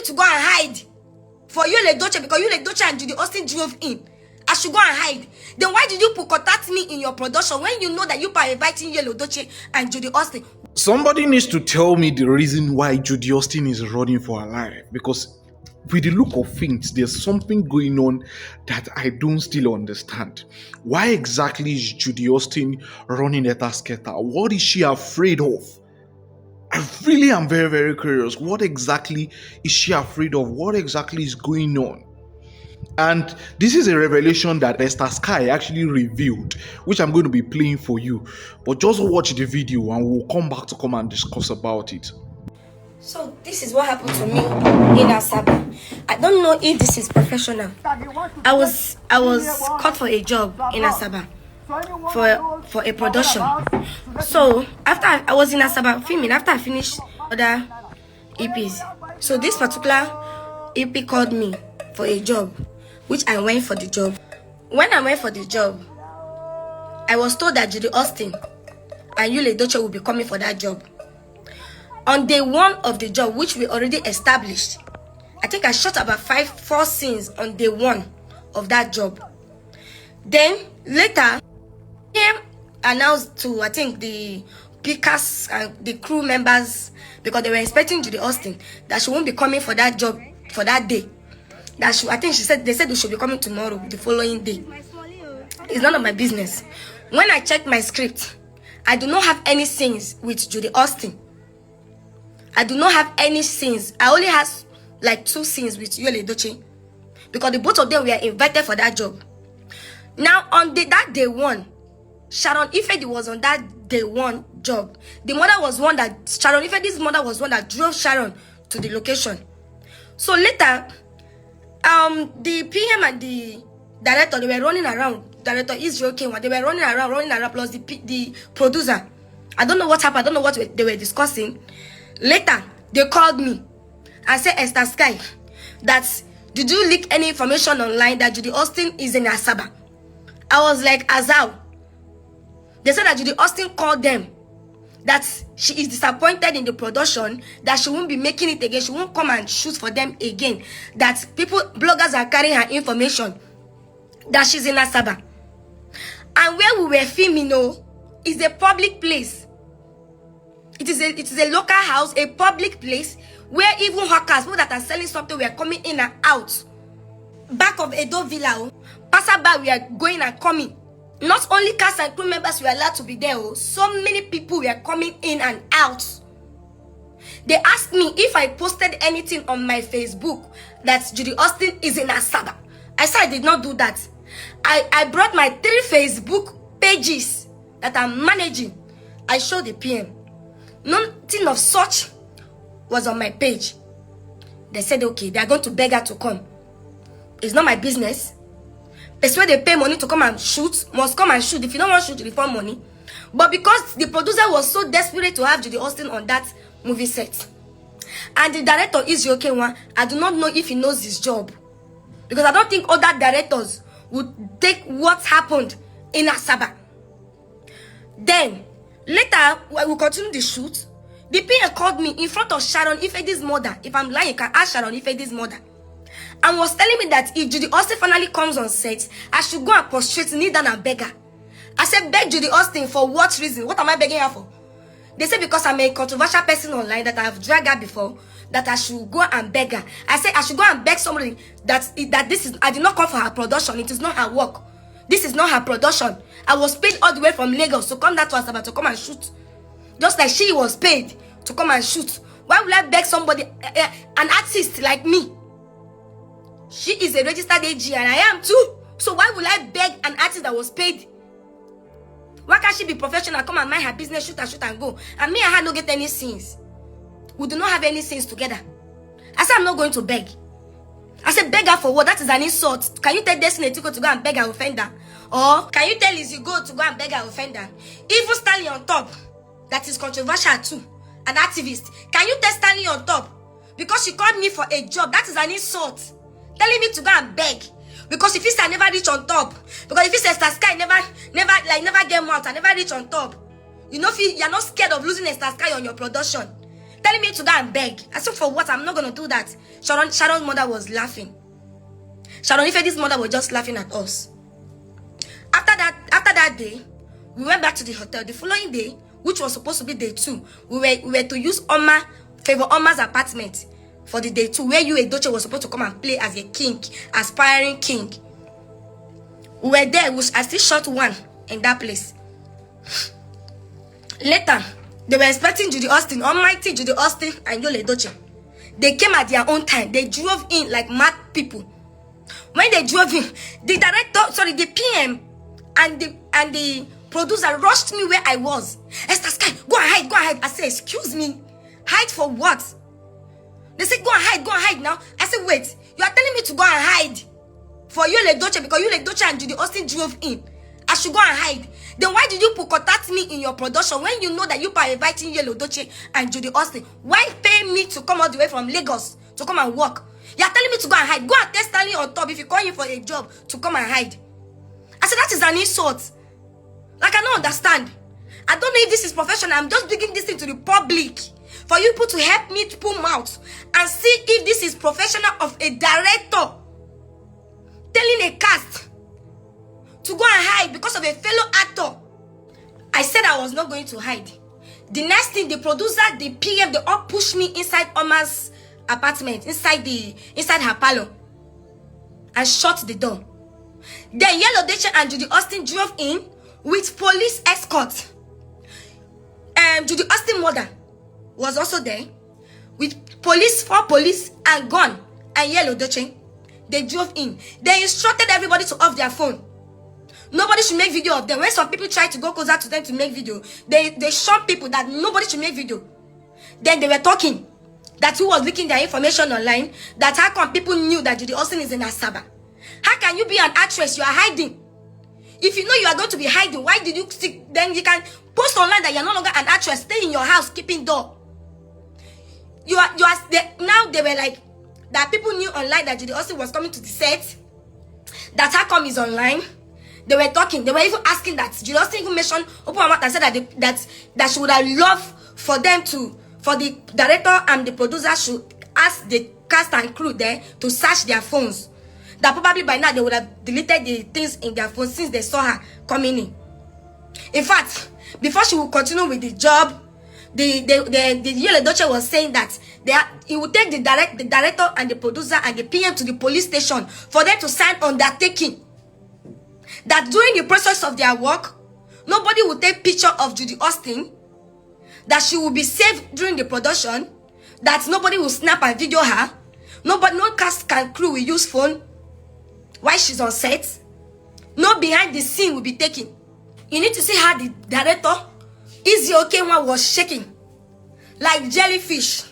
to go and hide for Yul Edochie because Yul Edochie and Judy Austin drove in. I should go and hide. Then why did you contact me in your production when you know that you are inviting Yul Edochie and Judy Austin? Somebody needs to tell me the reason why Judy Austin is running for her life, because with the look of things, there's something going on that I don't still understand. Why exactly is Judy Austin running at Asketa? What is she afraid of? I really am very, very curious. What exactly is she afraid of? What exactly is going on? And this is a revelation that Esther Sky actually revealed, which I'm going to be playing for you. But just watch the video and we'll come back to come and discuss about it. So this is what happened to me in Asaba. I don't know if this is professional. I was called for a job in Asaba for a production. So after I was in Asaba filming, after I finished other EPs, so this particular EP called me for a job, which I went for the job. When I went for the job, I was told that Judy Austin and Yul Edochie will be coming for that job. On day one of the job, which we already established, I think I shot about 4 scenes on day one of that job. Then later, came announced to, I think, the pickers and the crew members, because they were expecting Judy Austin, that she won't be coming for that job for that day. That I think they said we should be coming tomorrow, the following day. It's none of my business. When I checked my script, I do not have any scenes with Judy Austin. I do not have any scenes. I only have like 2 scenes with Yul Edochie, because the both of them were invited for that job. Now on that day one, Sharon Ifedi was on that day one job. The mother was one that Sharon Ifedi's mother was one that drove Sharon to the location. So later, the PM and the director, they were running around. Director Israel came, they were running around, plus the producer. I don't know what happened. I don't know what they were discussing. Later, they called me and said, Esther Sky, that did you leak any information online that Judy Austin is in Asaba? I was like, Azal. They said that Judy Austin called them, that she is disappointed in the production, that she won't be making it again, she won't come and shoot for them again, that bloggers are carrying her information, that she's in Asaba. And where we were filming, is a public place. It is a local house, a public place, where even hawkers, people that are selling something, were coming in and out. Back of Edo Villa, passerby, we are going and coming. Not only cast and crew members were allowed to be there, so many people were coming in and out. They asked me if I posted anything on my Facebook that Judy Austin is in Asaba. I said I did not do that. I brought my 3 Facebook pages that I'm managing. I showed the PM. Nothing of such was on my page. They said, okay, they are going to beg her to come. It's not my business. It's where they pay money to come and shoot, must come and shoot. If you don't want to shoot, you refund money. But because the producer was so desperate to have Judy Austin on that movie set, and the director is Yokewa, I do not know if he knows his job, because I don't think other directors would take what happened in Asaba. Then later, we will continue the shoot. The PA called me in front of Sharon Ifedi's mother. If I'm lying, you can ask Sharon Ifedi's mother. And was telling me that if Judy Austin finally comes on set, I should go and prostrate, kneel down and beg her. I said, beg Judy Austin for what reason? What am I begging her for? They said because I'm a controversial person online, that I have dragged her before, that I should go and beg her. I said I should go and beg somebody that this is, I did not come for her production. It is not her work. This is not her production. I was paid all the way from Lagos to come down to Asaba to come and shoot. Just like she was paid to come and shoot. Why would I beg somebody, an artist like me? She is a registered AG and I am too. So why would I beg an artist that was paid? Why can't she be professional, come and mind her business, shoot and go? And me and her don't get any scenes. We do not have any scenes together. I said I'm not going to beg. I said beg her for what? That is an insult. Can you tell Destiny Etiko to go and beg her offender? Or can you tell Lizzy go to go and beg her offender? Even Stanley on top, that is controversial too, an activist. Can you tell Stanley on top? Because she called me for a job, that is an insult. Telling me to go and beg. Because if I never reach on top. Because if it's Esther Sky never get out, I never reach on top. You know, if you're not scared of losing Esther Sky on your production. telling me to go and beg. I said, for what? I'm not going to do that. Sharon's mother was laughing. Sharon Ifedi's mother was just laughing at us. After that day, we went back to the hotel. The following day, which was supposed to be day 2, we were to use Favor Oma's apartment for the day 2, where Yul Edochie was supposed to come and play as a king, aspiring king. We were there. I still shot one in that place. Later, they were expecting Judy Austin, almighty Judy Austin and Yul Edochie. They came at their own time. They drove in like mad people. When they drove in, the PM and the producer rushed me where I was. Esther Sky, go and hide. I said, excuse me, hide for what? They said, go and hide now. I said, wait, you are telling me to go and hide for Yul Edochie because Yul Edochie and Judy Austin drove in. I should go and hide. Then why did you contact me in your production when you know that you are inviting Yul Edochie and Judy Austin? Why pay me to come all the way from Lagos to come and work? You are telling me to go and hide. Go and test Stanley on top if you call him for a job to come and hide. I said, that is an insult. Like, I don't understand. I don't know if this is professional. I'm just bringing this into the public for you people to help me to pull out and see if this is professional of a director telling a cast to go and hide because of a fellow actor. I said I was not going to hide. The next thing, the producer, the PM, they all pushed me inside Oma's apartment, inside her parlor, and shut the door. Then Yul Edochie and Judy Austin drove in with police escort. Judy Austin's mother was also there with 4 police and gun. And Yul Edochie, they drove in. They instructed everybody to off their phone. Nobody should make video of them. When some people try to go closer to them to make video, they shun people that nobody should make video. Then they were talking that who was leaking their information online, that how come people knew that Judy Austin is in Asaba. How can you be an actress? You are hiding. If you know you are going to be hiding, why did you stick? Then you can post online that you are no longer an actress. Stay in your house, keeping door. Now they were like, that people knew online that Judy Austin was coming to the set. That how come is online. They were talking. They were even asking that Judy Austin even mentioned open her mouth and said that she would have loved for the director and the producer should ask the cast and crew there to search their phones. That probably by now they would have deleted the things in their phones since they saw her coming in. In fact, before she would continue with the job, the Yul Edochie was saying that he would take the director and the producer and the PM to the police station for them to sign undertaking that during the process of their work, nobody would take picture of Judy Austin, that she will be safe during the production, that nobody will snap and video her, no cast and crew will use phone while she's on set, no behind the scene will be taken. You need to see how the director, Edochie, was shaking like jellyfish.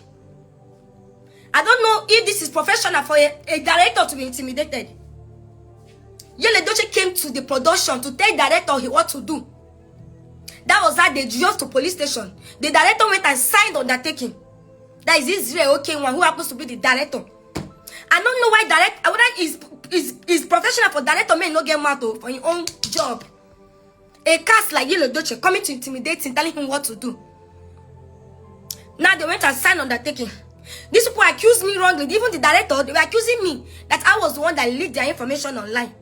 I don't know if this is professional for a director to be intimidated. Yul Edochie came to the production to tell the director what to do. That was how they drove to police station. The director went and signed undertaking. That is Israel Okonkwo, who happens to be the director. I don't know why whether is professional for director may not get mad for his own job. A cast like Yul Edochie coming to intimidate him, telling him what to do. Now they went and signed undertaking. These people accused me wrongly. Even the director, they were accusing me that I was the one that leaked their information online.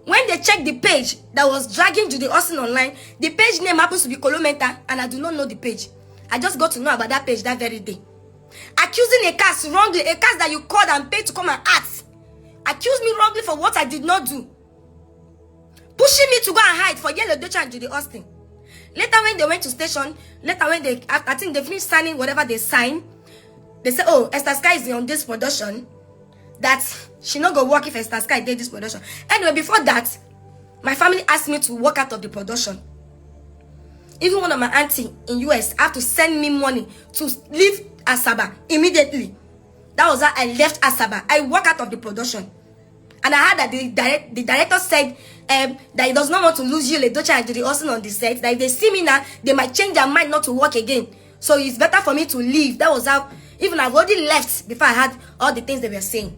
When they checked the page that was dragging Judy Austin online, the page name happens to be Kolomenta, and I do not know the page. I just got to know about that page that very day. Accusing a cast wrongly, a cast that you called and paid to come and act. Accused me wrongly for what I did not do. Pushing me to go and hide for Yul Edochie and Judy Austin. Later when they went to station, I think they finished signing whatever they signed. They said, oh, Esther Sky is on this production. That she not go work if Esther Sky did this production. Anyway, before that, my family asked me to walk out of the production. Even one of my auntie in US had to send me money to leave Asaba immediately. That was how I left Asaba. I walked out of the production. And I heard that the director said that he does not want to lose Yul Edochie and Judy Austin on the set. That if they see me now, they might change their mind not to work again. So it's better for me to leave. That was how, even I've already left before I had all the things they were saying.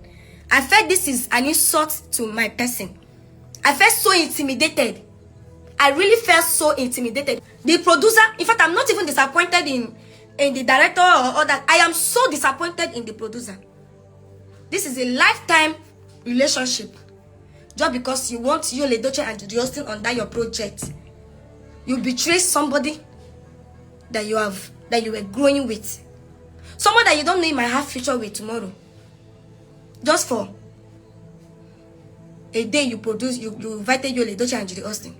I felt this is an insult to my person. I felt so intimidated. I really felt so intimidated. The producer, in fact, I'm not even disappointed in in the director or other. I am so disappointed in the producer. This is a lifetime relationship. Just because you want Yul Edochie and Judy under your project, you betray somebody that you were growing with, someone that you don't know you might have future with tomorrow. Just for a day you invited Yul Edochie and Judy Austin.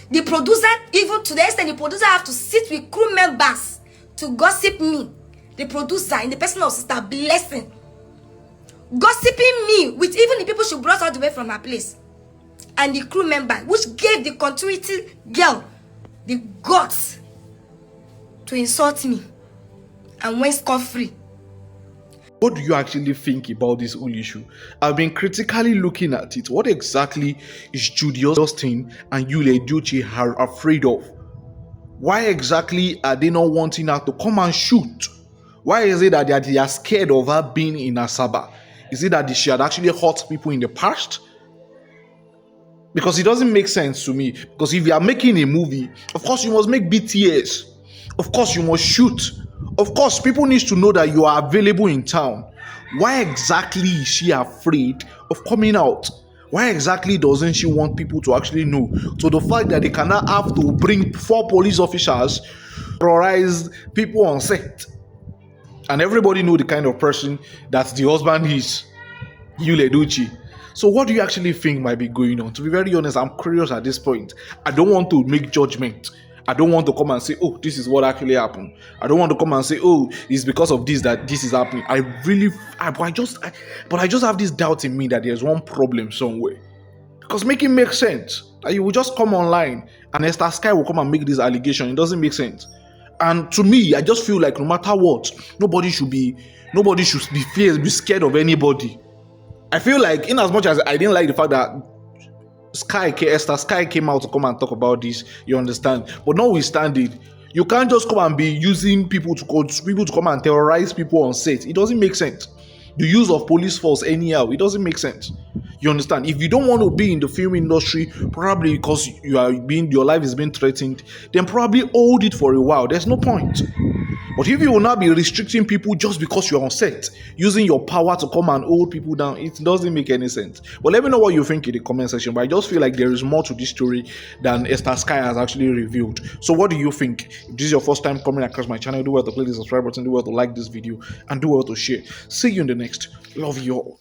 The producer, even to the extent the producer have to sit with crew members to gossip me. The producer, in the person of Sister Blessing, gossiping me with even the people she brought all the way from her place, and the crew member, which gave the continuity girl the guts to insult me and went scot-free. What do you actually think about this whole issue? I've been critically looking at it. What exactly is Judy Austin and Yul Edochie are afraid of? Why exactly are they not wanting her to come and shoot? Why is it that they are scared of her being in Asaba? Is it that she had actually hurt people in the past? Because it doesn't make sense to me. Because if you are making a movie, of course you must make BTS. Of course you must shoot. Of course people need to know that you are available in town. Why exactly is she afraid of coming out? Why exactly doesn't she want people to actually know? So the fact that they cannot have to bring 4 police officers, terrorize people on set, and everybody know the kind of person that the husband is, Yul Edochie. So what do you actually think might be going on? To be very honest, I'm curious at this point. I don't want to make judgment. I don't want to come and say, oh, this is what actually happened. I don't want to come and say, oh, it's because of this that this is happening. But I just have this doubt in me that there's one problem somewhere. Because make it make sense. That you will just come online and Esther Sky will come and make this allegation. It doesn't make sense. And to me, I just feel like no matter what, nobody should be scared of anybody. I feel like, in as much as I didn't like the fact that Esther Sky came out to come and talk about this, you understand? But notwithstanding, you can't just come and be using people to come and terrorize people on set. It doesn't make sense. The use of police force anyhow, it doesn't make sense. You understand? If you don't want to be in the film industry, probably because your life is being threatened, then probably hold it for a while. There's no point. But if you will not be restricting people just because you're on set, using your power to come and hold people down, it doesn't make any sense. But let me know what you think in the comment section. But I just feel like there is more to this story than Esther Sky has actually revealed. So what do you think? If this is your first time coming across my channel, do well to click the subscribe button, do well to like this video, and do well to share. See you in the next. Love you all.